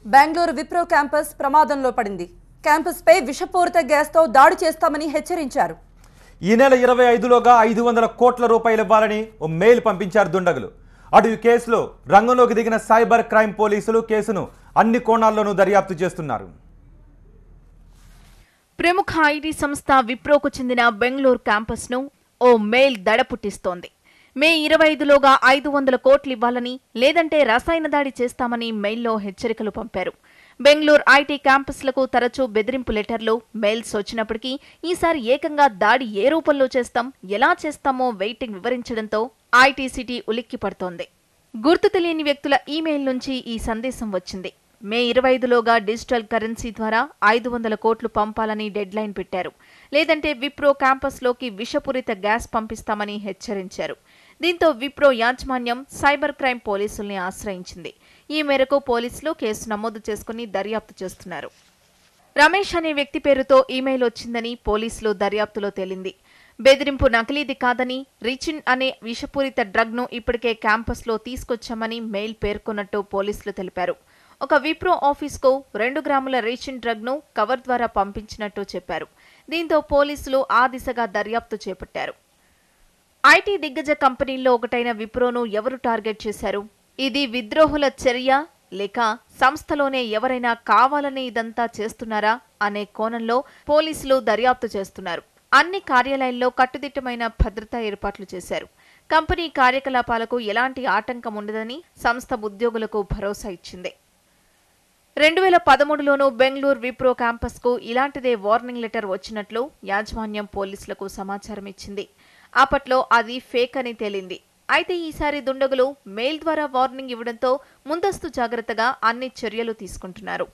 Bengaluru Wipro campus ప్రమాదంలో పడింది. Campus పై విషపూరిత గ్యాస్తో దాడి చేస్తామని హెచ్చరించారు. ఈ నెల 25లోగా 500 కోట్ల రూపాయలు ఇవ్వాలని ఓ మెయిల్ పంపించారు దుండగులు. అటు ఈ కేసులో రంగంలోకి దిగిన సైబర్ క్రైమ్ పోలీసులు కేసును అన్ని కోణాల్లోనూ దర్యాప్తు చేస్తున్నారు. ప్రముఖ ఐటీ సంస్థ విప్రోకు చెందిన బెంగళూరు క్యాంపస్ను ఓ మెయిల్ దడ పుట్టిస్తోంది. మే 25లోగా 500 కోట్లు ఇవ్వాలని, లేదంటే రసాయన దాడి చేస్తామని మెయిల్లో హెచ్చరికలు పంపారు. బెంగళూరు ఐటీ క్యాంపస్లకు తరచూ బెదిరింపు లెటర్లు, మెయిల్స్ వచ్చినప్పటికీ ఈసారి ఏకంగా దాడి ఏ రూపంలో చేస్తాం, ఎలా చేస్తామో వెయిటింగ్ వివరించడంతో ఐటీ సిటీ ఉలిక్కి పడుతోంది. గుర్తు తెలియని వ్యక్తుల ఈమెయిల్ నుంచి ఈ సందేశం వచ్చింది. మే 25లోగా డిజిటల్ కరెన్సీ ద్వారా 500 కోట్లు పంపాలని డెడ్లైన్ పెట్టారు. లేదంటే విప్రో క్యాంపస్లోకి విషపూరిత గ్యాస్ పంపిస్తామని హెచ్చరించారు. దీంతో విప్రో యాజమాన్యం సైబర్ క్రైమ్ పోలీసుల్ని ఆశ్రయించింది. ఈ మేరకు పోలీసులు కేసు నమోదు చేసుకుని దర్యాప్తు చేస్తున్నారు. రమేష్ అనే వ్యక్తి పేరుతో ఈమెయిల్ వచ్చిందని పోలీసులు దర్యాప్తులో తేలింది. బెదిరింపు నకిలీది కాదని, రిచిన్ అనే విషపూరిత డ్రగ్ను ఇప్పటికే క్యాంపస్లో తీసుకొచ్చామని మెయిల్ పేర్కొన్నట్టు పోలీసులు తెలిపారు. ఒక విప్రో ఆఫీస్కు 2 గ్రాముల రిచిన్ డ్రగ్ను కవర్ ద్వారా పంపించినట్టు చెప్పారు. దీంతో పోలీసులు ఆ దిశగా దర్యాప్తు చేపట్టారు. ఐటీ దిగ్గజ కంపెనీల్లో ఒకటైన విప్రోను ఎవరు టార్గెట్ చేశారు? ఇది విద్రోహుల చర్య లేక సంస్థలోనే ఎవరైనా కావాలని ఇదంతా చేస్తున్నారా అనే కోణంలో పోలీసులు దర్యాప్తు చేస్తున్నారు. అన్ని కార్యాలయాల్లో కట్టుదిట్టమైన భద్రతా ఏర్పాట్లు చేశారు. కంపెనీ కార్యకలాపాలకు ఎలాంటి ఆటంకం ఉండదని సంస్థ ఉద్యోగులకు భరోసా ఇచ్చింది. 2013లోనూ బెంగళూరు విప్రో క్యాంపస్కు ఇలాంటిదే వార్నింగ్ లెటర్ వచ్చినట్లు యాజమాన్యం పోలీసులకు సమాచారం ఇచ్చింది. అప్పట్లో అది ఫేక్ అని తేలింది. అయితే ఈసారి దుండగులు మెయిల్ ద్వారా వార్నింగ్ ఇవ్వడంతో ముందస్తు జాగ్రత్తగా అన్ని చర్యలు తీసుకుంటున్నారు.